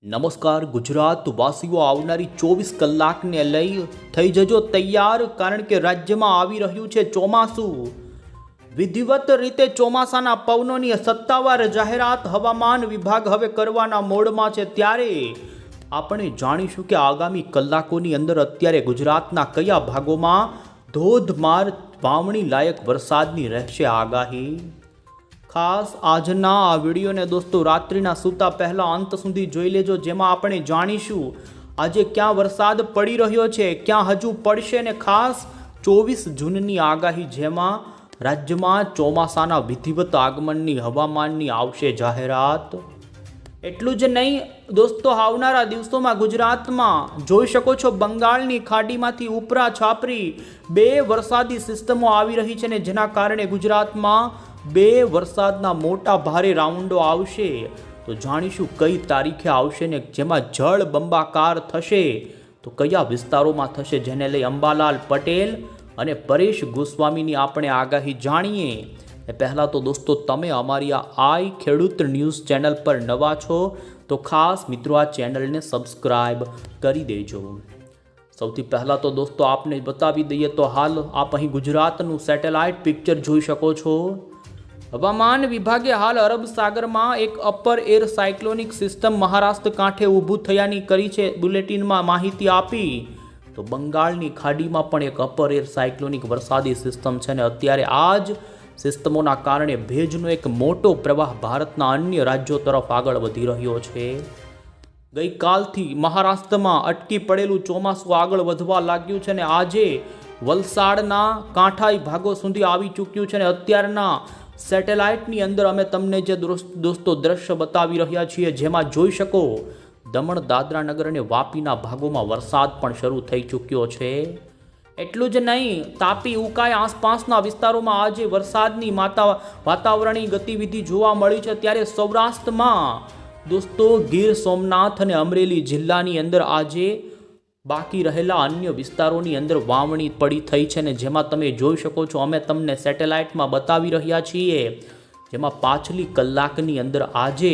નમસ્કાર ગુજરાત વાસીઓ, આવનારી 24 કલાકને લઈ થઈ જજો તૈયાર, કારણ કે રાજ્યમાં આવી રહ્યું છે ચોમાસું. વિધિવત રીતે ચોમાસાના પવનોની સત્તાવાર જાહેરાત હવામાન વિભાગ હવે કરવાના મોડમાં છે. ત્યારે આપણે જાણીશું કે આગામી કલાકોની અંદર અત્યારે ગુજરાતના કયા ભાગોમાં ધોધમાર વાવણી લાયક વરસાદની રહેશે આગાહી. ખાસ આજના આ વિડીયોને દોસ્તો રાત્રિના સૂતા પહેલાં અંત સુધી જોઈ લેજો, જેમાં આપણે જાણીશું આજે ક્યાં વરસાદ પડી રહ્યો છે, ક્યાં હજુ પડશે, ને ખાસ 24 જૂનની આગાહી, જેમાં રાજ્યમાં ચોમાસાના વિધિવત આગમનની હવામાનની આવશે જાહેરાત. એટલું જ નહીં દોસ્તો, આવનારા દિવસોમાં ગુજરાતમાં જોઈ શકો છો બંગાળની ખાડીમાંથી ઉપરા છાપરી 2 વરસાદી સિસ્ટમો આવી રહી છે, ને જેના કારણે ગુજરાતમાં 2 વરસાદના મોટા ભારે રાઉન્ડો આવશે. તો જાણીશું કઈ તારીખે આવશે ને જેમાં જળ બંબાકાર થશે, તો કયા વિસ્તારોમાં થશે, જેને લઈ અંબાલાલ પટેલ અને પરેશ ગોસ્વામીની આપણે આગાહી જાણીએ. એ પહેલાં તો દોસ્તો, તમે અમારી આ ખેડૂત ન્યૂઝ ચેનલ પર નવા છો તો ખાસ મિત્રો આ ચેનલને સબસ્ક્રાઈબ કરી દેજો. સૌથી પહેલાં તો દોસ્તો આપને બતાવી દઈએ તો હાલ આપ અહીં ગુજરાતનું સેટેલાઇટ પિક્ચર જોઈ શકો છો. હવામાન વિભાગે હાલ અરબ સાગરમાં એક upper air cyclonic system Maharashtra કાંઠે ઊભું થયાની કરી છે બુલેટિનમાં માહિતી આપી. તો બંગાળની ખાડીમાં પણ એક અપર એર સાયક્લોનિક વરસાદી સિસ્ટમ છે, ને અત્યારે આ જ સિસ્ટમોના કારણે ભેજનો એક મોટો પ્રવાહ ભારતના અન્ય રાજ્યો તરફ આગળ વધી રહ્યો છે. ગઈકાલથી મહારાષ્ટ્રમાં અટકી પડેલું ચોમાસું આગળ વધવા લાગ્યું છે, ને આજે વલસાડના કાંઠાઈ ભાગો સુધી આવી ચૂક્યું છે, ને અત્યારના સેટેલાઇટની અંદર અમે તમને જે દોસ્તો દ્રશ્ય બતાવી રહ્યા છીએ, જેમાં જોઈ શકો દમણ, દાદરા નગર અને વાપીના ભાગોમાં વરસાદ પણ શરૂ થઈ ચૂક્યો છે. એટલું જ નહીં, તાપી, ઉકાઈ આસપાસના વિસ્તારોમાં આજે વરસાદની વાતાવરણીય ગતિવિધિ જોવા મળી છે. ત્યારે સૌરાષ્ટ્રમાં દોસ્તો ગીર સોમનાથ અને અમરેલી જિલ્લાની અંદર આજે બાકી રહેલા અન્ય વિસ્તારોની અંદર વાવણી પડી થઈ છે, ને જેમાં તમે જોઈ શકો છો અમે તમને સેટેલાઇટમાં બતાવી રહ્યા છીએ, જેમાં પાછલી કલાકની અંદર આજે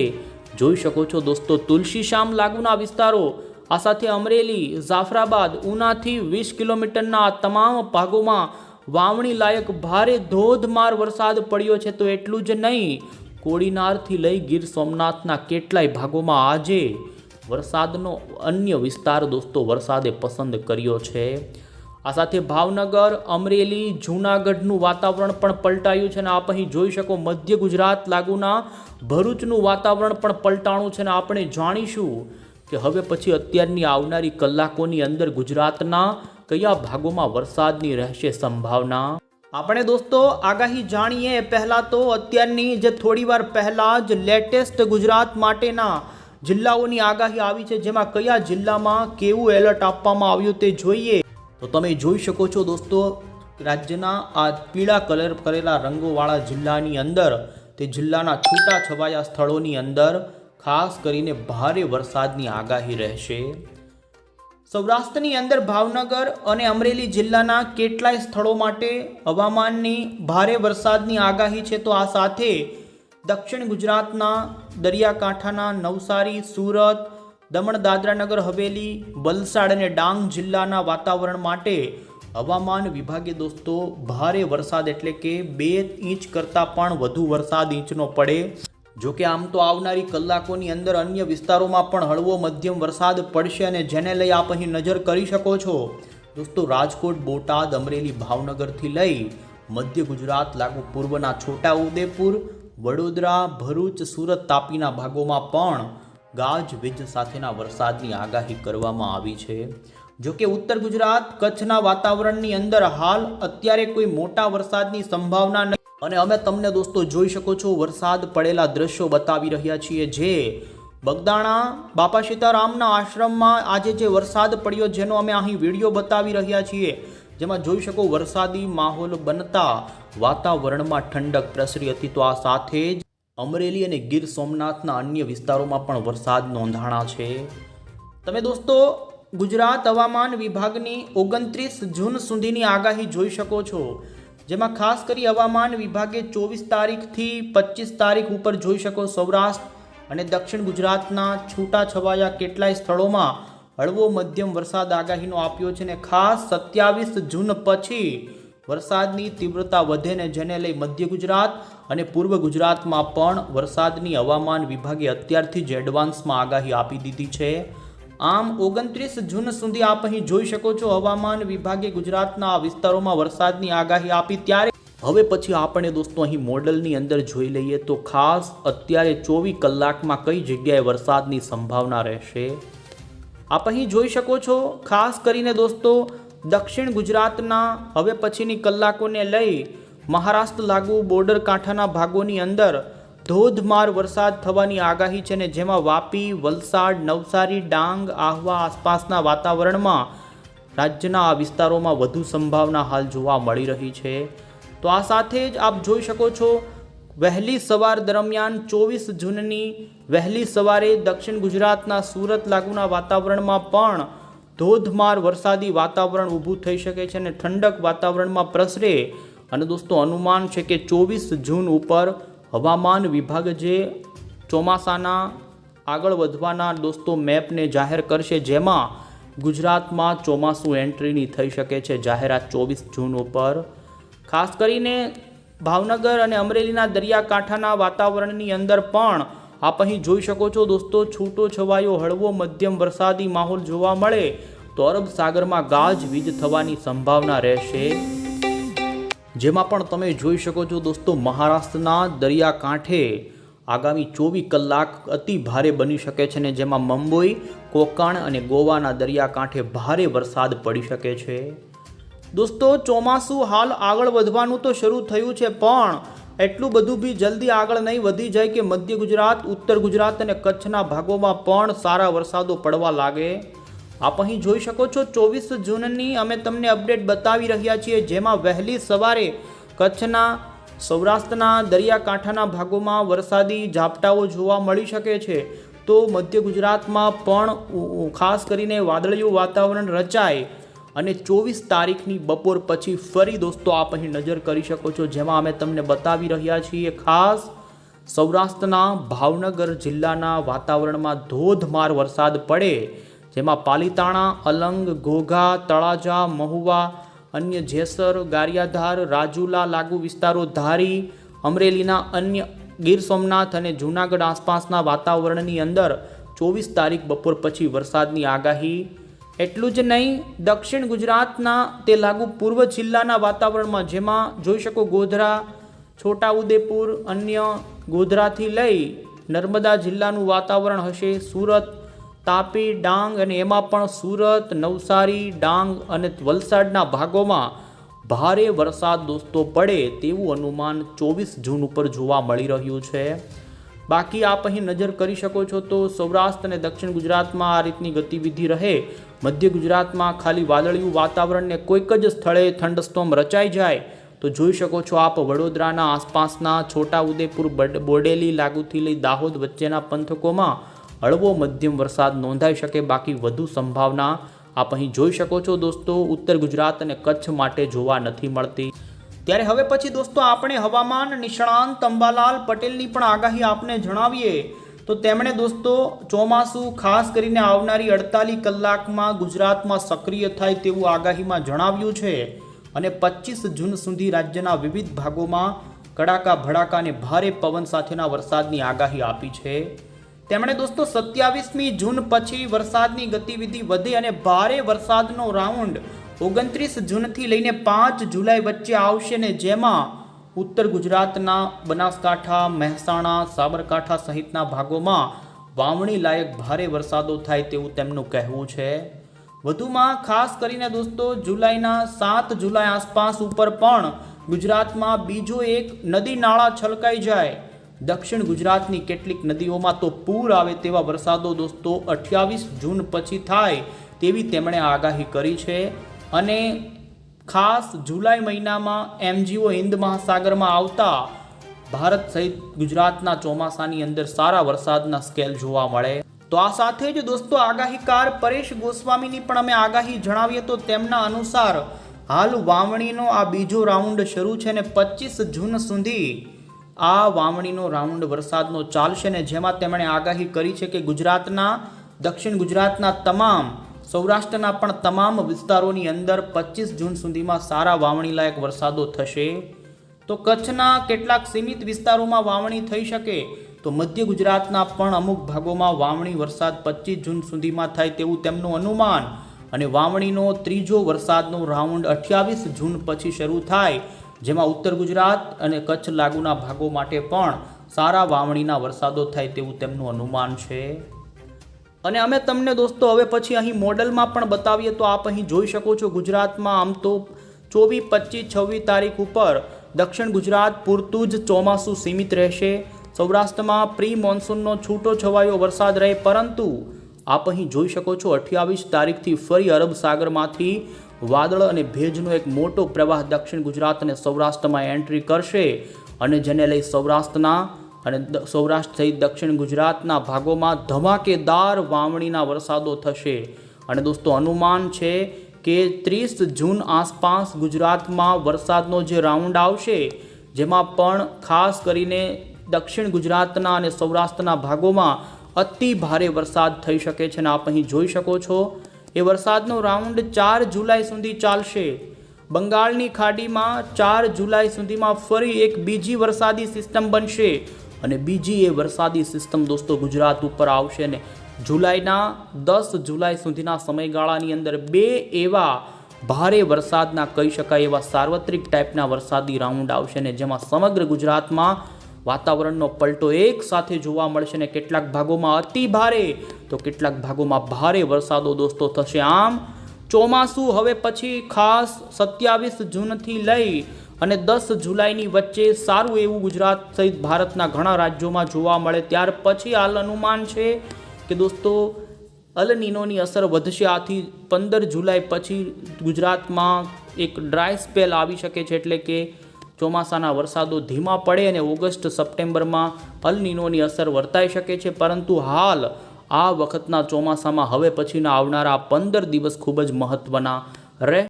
જોઈ શકો છો દોસ્તો તુલસીશ્યામ લાગુના વિસ્તારો, આ સાથે અમરેલી, જાફરાબાદ, ઉનાથી 20 કિલોમીટરના આ તમામ ભાગોમાં વાવણી લાયક ભારે ધોધમાર વરસાદ પડ્યો છે. તો એટલું જ નહીં, કોડીનારથી લઈ ગીર સોમનાથના કેટલાય ભાગોમાં આજે વરસાદનો અન્ય વિસ્તાર દોસ્તો વરસાદે પસંદ કર્યો છે. આ સાથે ભાવનગર, અમરેલી, જૂનાગઢનું વાતાવરણ પણ પલટાયું છે, ને આપ અહીં જોઈ શકો મધ્ય ગુજરાત લાગુના ભરૂચનું વાતાવરણ પણ પલટાણું છે, ને આપણે જાણીશું કે હવે પછી અત્યારની આવનારી કલાકોની અંદર ગુજરાતના કયા ભાગોમાં વરસાદની રહેશે સંભાવના. આપણે દોસ્તો આગાહી જાણીએ પહેલાં તો અત્યારની જે થોડીવાર પહેલાં જ લેટેસ્ટ ગુજરાત માટેના જિલ્લાઓની આગાહી આવી છે, જેમાં કયા જિલ્લામાં કેવું એલર્ટ આપવામાં આવ્યું તે જોઈએ. તો તમે જોઈ શકો છો દોસ્તો રાજ્યના આ પીળા કલર કરેલા રંગોવાળા જિલ્લાની અંદર તે જિલ્લાના છૂટા છવાયા સ્થળોની અંદર ખાસ કરીને ભારે વરસાદની આગાહી રહેશે. સૌરાષ્ટ્રની અંદર ભાવનગર અને અમરેલી જિલ્લાના કેટલાય સ્થળો માટે હવામાનની ભારે વરસાદની આગાહી છે. તો આ સાથે દક્ષિણ ગુજરાતના દરિયાકાંઠાના નવસારી, સુરત, દમણ, દાદરા નગર હવેલી, વલસાડ અને ડાંગ જિલ્લાના વાતાવરણ માટે હવામાન વિભાગે દોસ્તો ભારે વરસાદ એટલે કે 2 ઇંચ કરતાં પણ વધુ વરસાદ ઇંચનો પડે. જોકે આમ તો આવનારી કલાકોની અંદર અન્ય વિસ્તારોમાં પણ હળવો મધ્યમ વરસાદ પડશે, અને જેને લઈ આપ અહીં નજર કરી શકો છો દોસ્તો રાજકોટ, બોટાદ, અમરેલી, ભાવનગરથી લઈ મધ્ય ગુજરાત લાગુ પૂર્વના છોટા ઉદેપુર, વડોદરા, ભરૂચ, સુરત, તાપીના ભાગોમાં પણ ગાજવીજ સાથેના વરસાદની આગાહી કરવામાં આવી છે. જોકે ઉત્તર ગુજરાત, કચ્છના વાતાવરણની અંદર હાલ અત્યારે કોઈ મોટા વરસાદની સંભાવના નથી, અને અમે તમને દોસ્તો જોઈ શકો છો વરસાદ પડેલા દ્રશ્યો બતાવી રહ્યા છીએ, જે બગદાણા બાપા સીતારામના આશ્રમમાં આજે જે વરસાદ પડ્યો જેનો અમે અહીં વિડીયો બતાવી રહ્યા છીએ, જેમાં જોઈ શકો વરસાદી માહોલ બનતા વાતાવરણમાં ઠંડક પ્રસરી હતી. તો આ સાથે જ અમરેલી અને ગીર સોમનાથના અન્ય વિસ્તારોમાં પણ વરસાદ નોંધાણા છે. તમે દોસ્તો ગુજરાત હવામાન વિભાગની 29 જૂન સુધીની આગાહી જોઈ શકો છો, જેમાં ખાસ કરી હવામાન વિભાગે 24 તારીખથી 25 તારીખ ઉપર જોઈ શકો સૌરાષ્ટ્ર, અને દક્ષિણ ગુજરાતના છૂટાછવાયા કેટલાય સ્થળોમાં હળવો મધ્યમ વરસાદ આગાહીનો આપ્યો છે. અને ખાસ 27 જૂન પછી વરસાદની તીવ્રતા વધે ને જેને લઈ મધ્ય ગુજરાત અને પૂર્વ ગુજરાતમાં પણ વરસાદની હવામાન વિભાગે અત્યારથી જ એડવાન્સમાં આગાહી આપી દીધી છે. આમ 29 જૂન સુધી આપ અહીં જોઈ શકો છો હવામાન વિભાગે ગુજરાતના આ વિસ્તારોમાં વરસાદની આગાહી આપી. ત્યારે હવે પછી આપણે દોસ્તો અહીં મોડલની અંદર જોઈ લઈએ તો ખાસ અત્યારે 24 કલાકમાં કઈ જગ્યાએ વરસાદની સંભાવના રહેશે. આપ અહીં જોઈ શકો છો ખાસ કરીને દોસ્તો દક્ષિણ ગુજરાતના હવે પછીની કલાકોને લઈ મહારાષ્ટ્ર લાગુ બોર્ડર કાંઠાના ભાગોની અંદર ધોધમાર વરસાદ થવાની આગાહી છે ને જેમાં વાપી, વલસાડ, નવસારી, ડાંગ, આહવા આસપાસના વાતાવરણમાં રાજ્યના આ વિસ્તારોમાં વધુ સંભાવના હાલ જોવા મળી રહી છે. તો આ સાથે જ આપ જોઈ શકો છો વહેલી સવાર દરમિયાન 24 જૂનની વહેલી સવારે દક્ષિણ ગુજરાતના સુરત લાગુના વાતાવરણમાં પણ ધોધમાર વરસાદી વાતાવરણ ઊભું થઈ શકે છે અને ઠંડક વાતાવરણમાં પ્રસરે. અને દોસ્તો અનુમાન છે કે 24 જૂન ઉપર હવામાન વિભાગ જે ચોમાસાના આગળ વધવાના દોસ્તો મેપને જાહેર કરશે જેમાં ગુજરાતમાં ચોમાસું એન્ટ્રીની થઈ શકે છે જાહેરાત 24 જૂન ઉપર. ખાસ કરીને ભાવનગર અને અમરેલીના દરિયાકાંઠાના વાતાવરણની અંદર પણ આપ અહીં જોઈ શકો છો દોસ્તો છૂટો છવાયો હળવો મધ્યમ વરસાદી માહોલ જોવા મળે તો અરબ સાગરમાં ગાજવીજ થવાની સંભાવના રહેશે. જેમાં પણ તમે જોઈ શકો છો દોસ્તો મહારાષ્ટ્રના દરિયાકાંઠે આગામી 24 કલાક અતિ ભારે બની શકે છે ને જેમાં મુંબઈ, કોંકણ અને ગોવાના દરિયાકાંઠે ભારે વરસાદ પડી શકે છે. દોસ્તો ચોમાસું હાલ આગળ વધવાનું તો શરૂ થયું છે પણ એટલું બધું બી જલ્દી આગળ નહીં વધી જાય કે મધ્ય ગુજરાત, ઉત્તર ગુજરાત અને કચ્છના ભાગોમાં પણ સારા વરસાદો પડવા લાગે. આપ અહીં જોઈ શકો છો 24 જૂનની અમે તમને અપડેટ બતાવી રહ્યા છીએ જેમાં વહેલી સવારે કચ્છના સૌરાષ્ટ્રના દરિયાકાંઠાના ભાગોમાં વરસાદી ઝાપટાઓ જોવા મળી શકે છે. તો મધ્ય ગુજરાતમાં પણ ખાસ કરીને વાદળિયું વાતાવરણ રચાય અને 24 તારીખની બપોર પછી ફરી દોસ્તો આપ અહીં નજર કરી શકો છો જેમાં અમે તમને બતાવી રહ્યા છીએ ખાસ સૌરાષ્ટ્રના ભાવનગર જિલ્લાના વાતાવરણમાં ધોધમાર વરસાદ પડે જેમાં પાલીતાણા, અલંગ, ઘોઘા, તળાજા, મહુવા, અન્ય જેસર, ગારિયાધાર, રાજુલા લાગુ વિસ્તારો, ધારી, અમરેલીના અન્ય ગીર સોમનાથ અને જૂનાગઢ આસપાસના વાતાવરણની અંદર 24 તારીખ બપોર પછી વરસાદની આગાહી. એટલું જ નહીં દક્ષિણ ગુજરાતના તે લાગુ પૂર્વ જિલ્લાના વાતાવરણમાં જેમાં જોઈ શકો ગોધરા, છોટાઉદેપુર, અન્ય ગોધરાથી લઈ નર્મદા જિલ્લાનું વાતાવરણ હશે. સુરત, તાપી, ડાંગ અને એમાં પણ સુરત, નવસારી, ડાંગ અને વલસાડના ભાગોમાં ભારે વરસાદ દોસ્તો પડે તેવું અનુમાન 24 જૂન ઉપર જોવા મળી રહ્યું છે. બાકી આપ અહીં નજર કરી શકો છો તો સૌરાષ્ટ્ર અને દક્ષિણ ગુજરાતમાં આ રીતની ગતિવિધિ રહે. મધ્ય ગુજરાતમાં ખાલી વાદળિયું વાતાવરણને કોઈક જ સ્થળે થંડરસ્ટોર્મ રચાઈ જાય તો જોઈ શકો છો આપ વડોદરાના આસપાસના છોટાઉદેપુર, બોડેલી લાગુથી લઈ દાહોદ વચ્ચેના પંથકોમાં હળવો મધ્યમ વરસાદ નોંધાઈ શકે. બાકી વધુ સંભાવના આપ અહીં જોઈ શકો છો દોસ્તો ઉત્તર ગુજરાત અને કચ્છ માટે જોવા નથી મળતી. ત્યારે હવે પછી દોસ્તો આપણે હવામાન નિષ્ણાંત અંબાલાલ પટેલની પણ આગાહી આપને જણાવીએ તો તેમણે દોસ્તો ચોમાસું ખાસ કરીને આવનારી 48 કલાકમાં ગુજરાતમાં સક્રિય થાય તેવું આગાહીમાં જણાવ્યું છે અને 25 જૂન સુધી રાજ્યના વિવિધ ભાગોમાં કડાકા ભડાકા અને ભારે પવન સાથેના વરસાદની આગાહી આપી છે. તેમણે દોસ્તો 27મી જૂન પછી વરસાદની ગતિવિધિ વધે અને ભારે વરસાદનો રાઉન્ડ 29 જૂનથી લઈને 5 જુલાઈ વચ્ચે આવશે ને જેમાં ઉત્તર ગુજરાતના બનાસકાંઠા, મહેસાણા, સાબરકાંઠા સહિતના ભાગોમાં વાવણી લાયક ભારે વરસાદો થાય તેવું તેમનું કહેવું છે. વધુમાં ખાસ કરીને દોસ્તો જુલાઈના 7 જુલાઈ આસપાસ ઉપર પણ ગુજરાતમાં બીજો એક નદી નાળા છલકાઈ જાય. દક્ષિણ ગુજરાતની કેટલીક નદીઓમાં તો પૂર આવે તેવા વરસાદો દોસ્તો 28 જૂન પછી થાય તેવી તેમણે આગાહી કરી છે. અને ખાસ જુલાઈ મહિનામાં MGO હિન્દ મહાસાગરમાં આવતા ભારત સહિત ગુજરાતના ચોમાસાની અંદર સારા વરસાદના સ્કેલ જોવા મળે. તો આ સાથે જ દોસ્તો આગાહીકાર પરેશ ગોસ્વામીની પણ અમે આગાહી જણાવીએ તો તેમના અનુસાર હાલ વાવણીનો આ બીજો રાઉન્ડ શરૂ છે અને 25 જૂન સુધી આ વાવણીનો રાઉન્ડ વરસાદનો ચાલશે ને જેમાં તેમણે આગાહી કરી છે કે ગુજરાતના, દક્ષિણ ગુજરાતના તમામ, સૌરાષ્ટ્રના પણ તમામ વિસ્તારોની અંદર 25 જૂન સુધીમાં સારા વાવણી લાયક વરસાદો થશે. તો કચ્છના કેટલાક સીમિત વિસ્તારોમાં વાવણી થઈ શકે, તો મધ્ય ગુજરાતના પણ અમુક ભાગોમાં વાવણી વરસાદ 25 જૂન સુધીમાં થાય તેવું તેમનું અનુમાન. અને વાવણીનો ત્રીજો વરસાદનો રાઉન્ડ 28 જૂન પછી શરૂ થાય, જેમાં ઉત્તર ગુજરાત અને કચ્છ લાગુના ભાગો માટે પણ સારા વાવણીના વરસાદો થાય તેવું તેમનું અનુમાન છે. અને અમે તમને દોસ્તો હવે પછી અહીં મોડલમાં પણ બતાવીએ તો આપ અહીં જોઈ શકો છો, ગુજરાતમાં આમ તો 24, 25, 26 તારીખ ઉપર દક્ષિણ ગુજરાત પૂરતું જ ચોમાસું સીમિત રહેશે. સૌરાષ્ટ્રમાં પ્રી મોન્સૂનનો છૂટો છવાયો વરસાદ રહે, પરંતુ આપ અહીં જોઈ શકો છો 28 તારીખથી ફરી અરબ સાગરમાંથી વાદળ અને ભેજનો એક મોટો પ્રવાહ દક્ષિણ ગુજરાત અને સૌરાષ્ટ્રમાં એન્ટ્રી કરશે, અને જેને લઈ સૌરાષ્ટ્રના અને સૌરાષ્ટ્ર સહિત દક્ષિણ ગુજરાતના ભાગોમાં ધમાકેદાર વાવણીના વરસાદો થશે. અને દોસ્તો અનુમાન છે કે 30 જૂન આસપાસ ગુજરાતમાં વરસાદનો જે રાઉન્ડ આવશે, જેમાં પણ ખાસ કરીને દક્ષિણ ગુજરાતના અને સૌરાષ્ટ્રના ભાગોમાં અતિ ભારે વરસાદ થઈ શકે છે. અને આપ અહીં જોઈ શકો છો એ વરસાદનો રાઉન્ડ 4 જુલાઈ સુધી ચાલશે. બંગાળની ખાડીમાં 4 જુલાઈ સુધીમાં ફરી એક બીજી વરસાદી સિસ્ટમ બનશે, અને બીજી એ વરસાદી સિસ્ટમ દોસ્તો ગુજરાત ઉપર આવશે. ને જુલાઈના 10 જુલાઈ સુધીના સમયગાળાની અંદર 2 એવા ભારે વરસાદના કહી શકાય એવા સાર્વત્રિક ટાઈપના વરસાદી રાઉન્ડ આવશે, ને જેમાં સમગ્ર ગુજરાતમાં વાતાવરણનો પલટો એક સાથે જોવા મળશે, ને કેટલાક ભાગોમાં અતિ ભારે તો કેટલાક ભાગોમાં ભારે વરસાદો દોસ્તો થશે. આમ ચોમાસું હવે પછી ખાસ 27 જૂનથી લઈ અને 10 જુલાઈની વચ્ચે સારું એવું ગુજરાત સહિત ભારતના ઘણા રાજ્યોમાં જોવા મળે. ત્યાર પછી હાલ અનુમાન છે કે દોસ્તો અલ નીનોની અસર વધશે. આથી 15 જુલાઈ પછી ગુજરાતમાં એક ડ્રાય સ્પેલ આવી શકે છે, એટલે કે ચોમાસાના વરસાદો ધીમા પડે અને ઓગસ્ટ સપ્ટેમ્બરમાં અલ નીનોની અસર વર્તાઈ શકે છે. પરંતુ હાલ આ વખતના ચોમાસામાં હવે પછીના આવનારા 15 દિવસ ખૂબ જ મહત્ત્વના રહે.